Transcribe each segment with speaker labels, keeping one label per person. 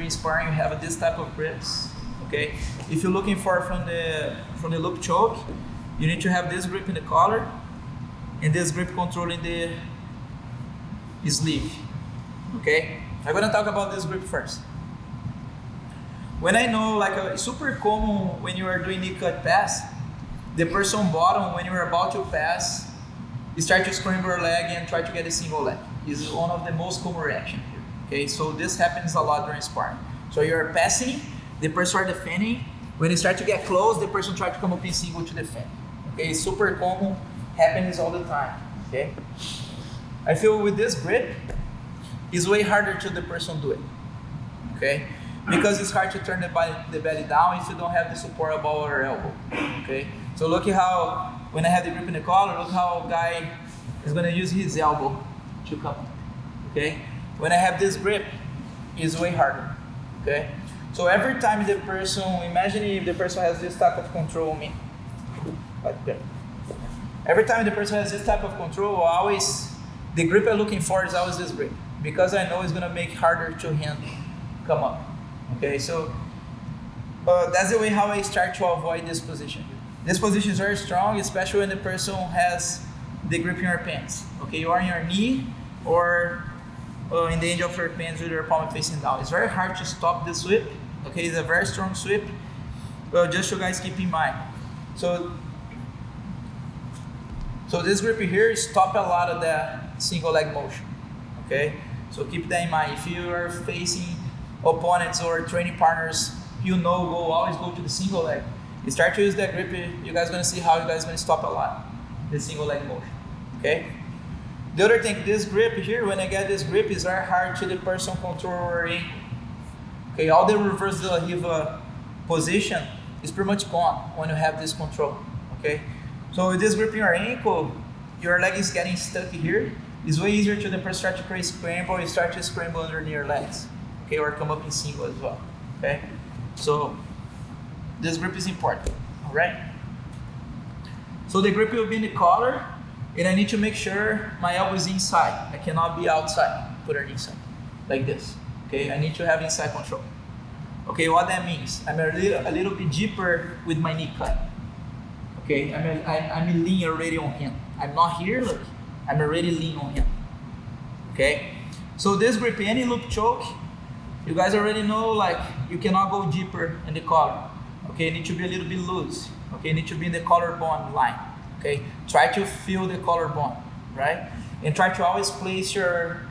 Speaker 1: during sparring, you have this type of grips. Okay, if you're looking for from the loop choke, you need to have this grip in the collar and this grip controlling the sleeve. Okay, I'm gonna talk about this grip first. When I know, like, it's super common when you are doing knee cut pass, the person bottom, when you're about to pass, you start to scramble your leg and try to get a single leg. This is one of the most common reactions here. Okay, so this happens a lot during sparring. So you're passing, the person are defending. When you start to get close, the person try to come up in single to defend. Okay, it's super common, happens all the time. Okay, I feel with this grip, it's way harder to the person do it. Okay, because it's hard to turn the belly down if you don't have the support above your elbow. Okay, so look at how, when I have the grip in the collar, look how guy is gonna use his elbow to come up. Okay, when I have this grip, it's way harder. Okay, so every time the person, imagine if the person has this type of control on me, like that. Every time the person has this type of control, the grip I'm looking for is always this grip, because I know it's gonna make it harder to handle, come up. Okay, so that's the way how I start to avoid this position. This position is very strong, especially when the person has the grip in your pants. Okay, you are in your knee or in the edge of your pants with your palm facing down. It's very hard to stop this sweep. Okay, it's a very strong sweep. Just so guys keep in mind. So this grip here stop a lot of the single leg motion. Okay, so keep that in mind. If you are facing opponents or training partners, always go to the single leg. You start to use that grip, you guys gonna see how you guys gonna stop a lot the single leg motion. Okay. The other thing, this grip here, when I get this grip, is very hard to the person controlling. Okay, all the reverse de la riva position is pretty much gone when you have this control. Okay, so with this grip in your ankle, your leg is getting stuck here. It's way easier to the person start to create scramble. You start to scramble underneath your legs. Okay, or come up in single as well. Okay, so this grip is important. All right. So the grip will be in the collar, and I need to make sure my elbow is inside. I cannot be outside. Put it inside, like this. Okay, I need to have inside control. Okay, what that means? I'm a little bit deeper with my knee cut. Okay, I'm lean already on him. I'm not here, look. I'm already lean on him. Okay, so this grip, any loop choke, you guys already know, like, you cannot go deeper in the collar. Okay, you need to be a little bit loose. Okay, you need to be in the collarbone line. Okay, try to feel the collarbone, right? And try to always place your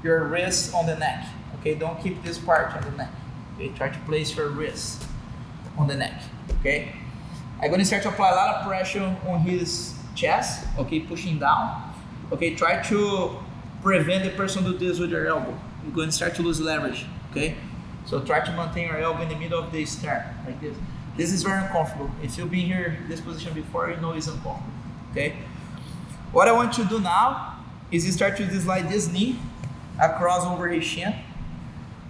Speaker 1: wrist on the neck. Okay, don't keep this part on the neck. Okay, try to place your wrist on the neck. Okay, I'm gonna start to apply a lot of pressure on his chest. Okay, pushing down. Okay, try to prevent the person to do this with your elbow. You're going to start to lose leverage. Okay, so try to maintain your elbow in the middle of the sternum, like this. This is very uncomfortable. If you've been here this position before, you know it's uncomfortable. Okay, what I want to do now is you start to slide this knee across over his shin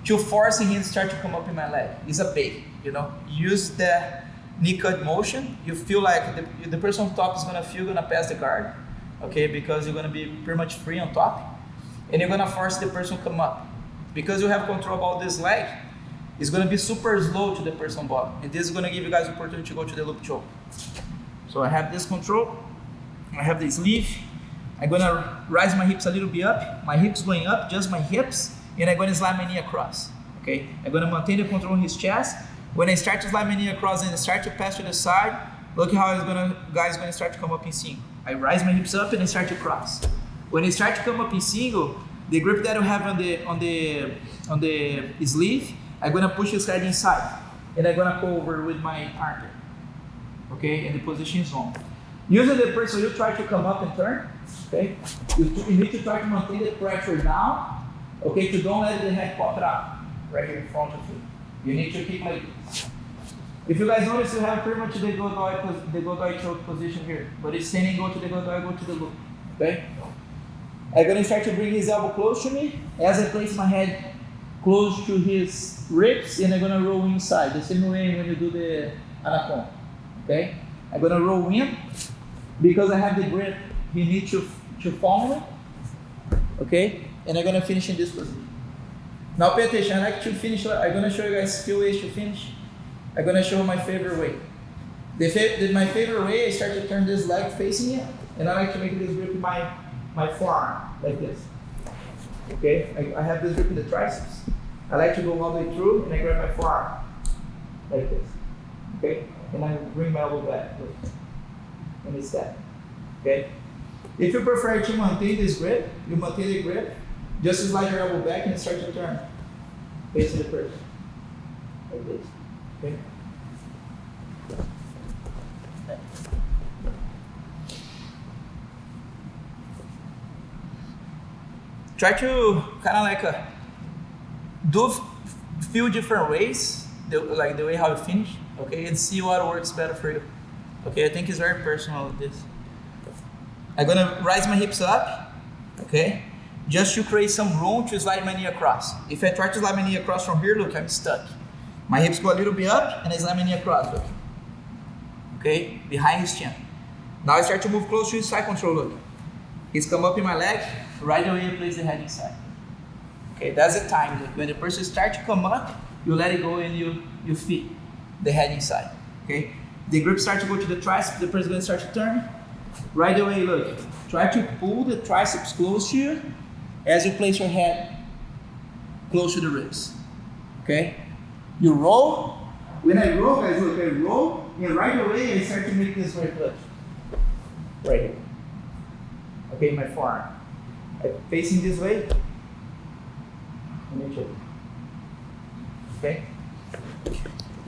Speaker 1: to force him to start to come up in my leg. It's a bait, you know. Use the knee cut motion. You feel like the person on top is gonna pass the guard, okay, because you're gonna be pretty much free on top, and you're gonna force the person to come up. Because you have control about this leg, it's gonna be super slow to the person bottom, and this is gonna give you guys the opportunity to go to the loop choke. So I have this control, I have the sleeve, I'm gonna rise my hips a little bit up, my hips going up, just my hips, and I'm gonna slide my knee across, okay? I'm gonna maintain the control on his chest. When I start to slide my knee across and start to pass to the side, look how guys gonna start to come up in single. I rise my hips up and I start to cross. When I start to come up in single, the grip that I have on the sleeve, I'm gonna push his head inside, and I'm gonna go over with my armpit. Okay, and the position is on. Usually the person will try to come up and turn. Okay, you need to try to maintain the pressure down. Okay, to don't let the head pop it out right here in front of you. You need to keep like this. If you guys notice, you have pretty much the Godoy choke position here, but it's standing, go to the Godoy, go to the loop. Okay. I'm going to start to bring his elbow close to me as I place my head close to his ribs, and I'm going to roll inside, the same way when you do the anaconda. Okay? I'm going to roll in because I have the grip. He needs to follow me. Okay? And I'm going to finish in this position. Now pay attention, I like to finish, I'm gonna show you guys few ways to finish. I'm gonna show my favorite way. My favorite way, I start to turn this leg facing it, and I like to make this grip in my forearm, like this. Okay, I have this grip in the triceps. I like to go all the way through, and I grab my forearm, like this. Okay, and I bring my elbow back, look, and I step. Okay, if you prefer to maintain this grip, you maintain the grip, just slide your elbow back and start to turn, facing the person, like this. Okay. Try to kind of like do few different ways, like the way how you finish, okay, and see what works better for you. Okay, I think it's very personal this. I'm gonna rise my hips up, okay, just to create some room to slide my knee across. If I try to slide my knee across from here, look, I'm stuck. My hips go a little bit up and I slide my knee across, look. Okay, behind his chin. Now I start to move close to his side control, look. He's come up in my leg, right away I place the head inside. Okay, that's the time, look. When the person starts to come up, you let it go and you feed the head inside, okay? The grip starts to go to the triceps, the person is going to start to turn. Right away, look, try to pull the triceps close to you as you place your head close to the ribs, okay? You roll. When I roll, guys, look, I roll, and right away I start to make this right clutch. Right here. Okay, my forearm. I'm facing this way. And I choke. Okay?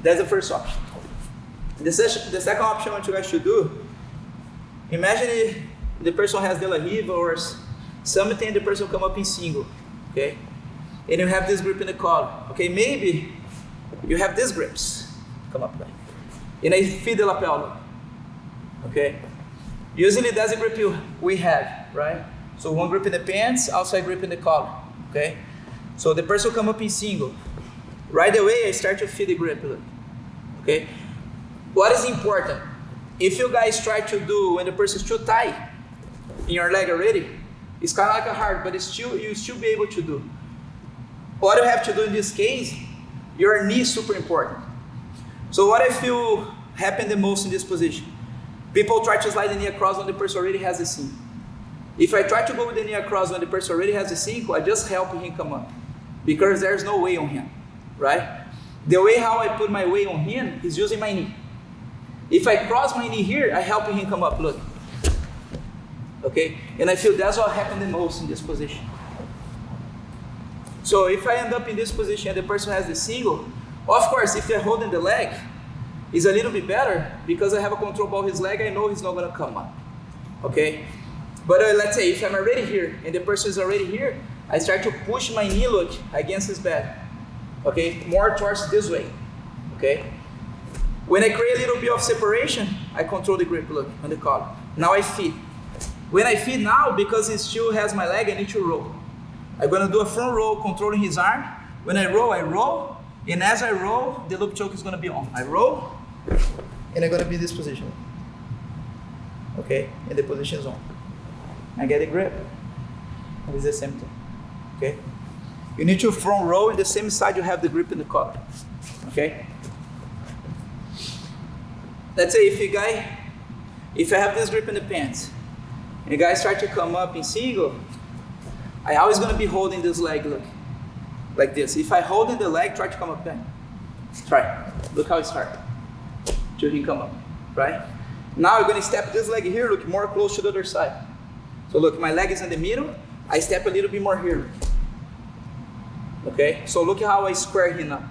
Speaker 1: That's the first option. The second option I want you guys to do, imagine if the person has De La Riva or something, the person come up in single, okay? And you have this grip in the collar, okay? Maybe you have these grips, come up like, and I feed the lapel, okay? Usually that's the grip we have, right? So one grip in the pants, outside grip in the collar, okay? So the person come up in single. Right away, I start to feed the grip, okay? What is important? If you guys try to do when the person is too tight in your leg already, it's kind of like a hard, but you still be able to do. What you have to do in this case, your knee is super important. So what I feel happen the most in this position? People try to slide the knee across when the person already has the sink. If I try to go with the knee across when the person already has the sink, I just help him come up because there's no weight on him, right? The way how I put my weight on him is using my knee. If I cross my knee here, I help him come up, look. Okay, and I feel that's what happened the most in this position. So if I end up in this position and the person has the single, of course, if they're holding the leg, it's a little bit better because I have a control about his leg, I know he's not gonna come up, okay? But let's say if I'm already here and the person is already here, I start to push my knee, look, against his back, okay? More towards this way, okay? When I create a little bit of separation, I control the grip, look, on the collar. Now I feed. When I feed now, because he still has my leg, I need to roll. I'm gonna do a front roll, controlling his arm. When I roll, and as I roll, the loop choke is gonna be on. I roll, and I'm gonna be in this position. Okay, and the position is on. I get the grip, and it's the same thing, okay? You need to front roll, and the same side you have the grip in the collar, okay? Let's say if I have this grip in the pants, and the guy start to come up in single, I always gonna be holding this leg, look, like this. If I hold in the leg, try to come up back. Try, look how it starts, till he come up, right? Now I'm gonna step this leg here, look more close to the other side. So look, my leg is in the middle, I step a little bit more here. Okay, so look how I square him up.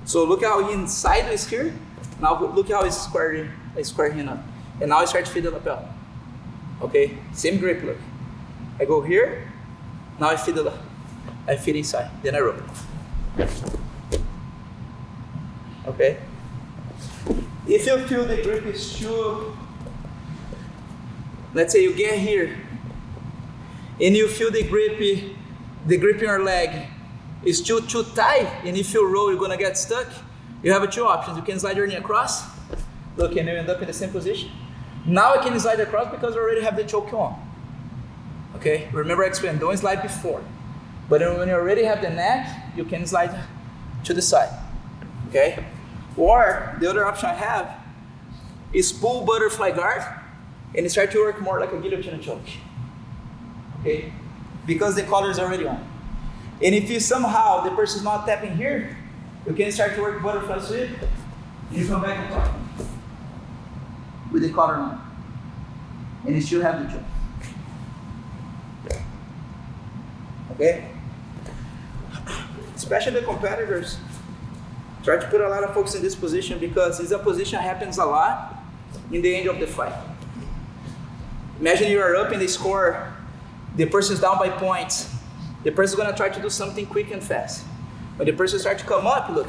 Speaker 1: So look how he inside is here. Now look how I square him up. And now I start to feed the lapel. Okay, same grip, look. I go here, now I feed inside, then I roll. Okay. If you feel the grip is too, let's say you get here, and you feel the grip in your leg is too tight, and if you roll, you're gonna get stuck. You have two options. You can slide your knee across, look, and you end up in the same position. Now I can slide across because I already have the choke on. Okay, remember I explained, don't slide before. But when you already have the neck, you can slide to the side, okay? Or the other option I have is pull butterfly guard and start to work more like a guillotine choke, okay? Because the collar is already on. And if you somehow, the person is not tapping here, you can start to work butterfly sweep, and you come back and top with the collar on. And you still have the choke. Okay? Especially the competitors, try to put a lot of focus in this position because it's a position that happens a lot in the end of the fight. Imagine you are up in the score, the person is down by points. The person is going to try to do something quick and fast. When the person starts to come up, look,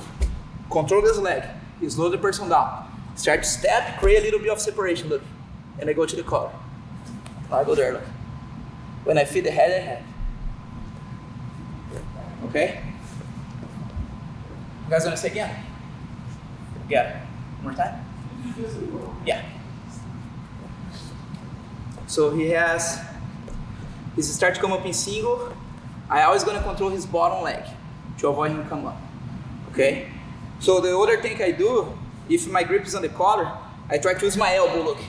Speaker 1: control his leg, you slow the person down. Start to step, create a little bit of separation, look. And I go to the collar. Now I go there, look. When I feed the head, I have. Okay? You guys want to say again? Got it. One more time? Yeah. So he starts to come up in single. I always gonna control his bottom leg to avoid him come up. Okay? So the other thing I do, if my grip is on the collar, I try to use my elbow, look,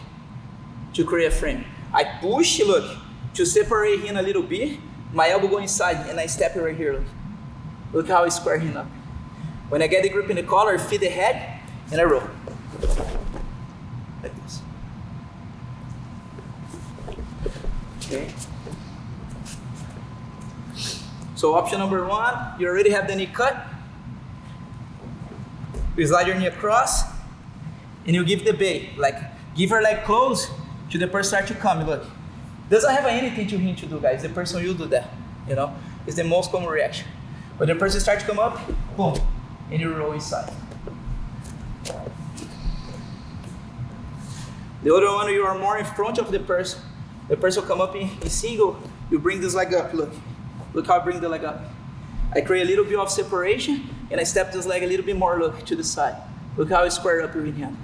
Speaker 1: to create a frame. I push, look, to separate him a little bit. My elbow go inside and I step it right here, look. Look how I square him up. When I get the grip in the collar, I feed the head and I roll. Like this. Okay? So option number one, you already have the knee cut. You slide your knee across and you give the bait, like give her leg close to the person start to come. Look, doesn't have anything to him to do, guys. The person will do that, you know. It's the most common reaction. When the person starts to come up, boom, and you roll inside. The other one, you are more in front of the person. The person will come up in single, you bring this leg up, look. Look how I bring the leg up. I create a little bit of separation and I step this leg a little bit more, look, to the side. Look how I square up with him.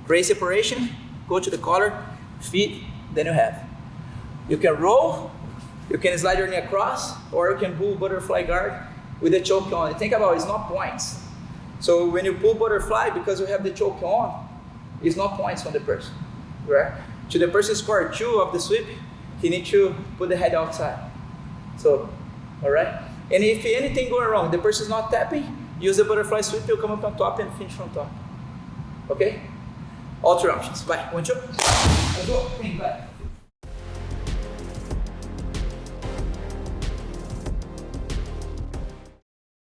Speaker 1: Create separation, go to the collar, feet, then you have. You can roll, you can slide your knee across, or you can pull butterfly guard with the choke on. Think about it, it's not points. So when you pull butterfly, because you have the choke on, it's not points from the person, right? To the person score 2 of the sweep, he needs to put the head outside. So, all right? And if anything going wrong, the person is not tapping, use the butterfly sweep, you'll come up on top and finish from top. Okay? All 3 options. Vai, 1, 2. Let's go. Back.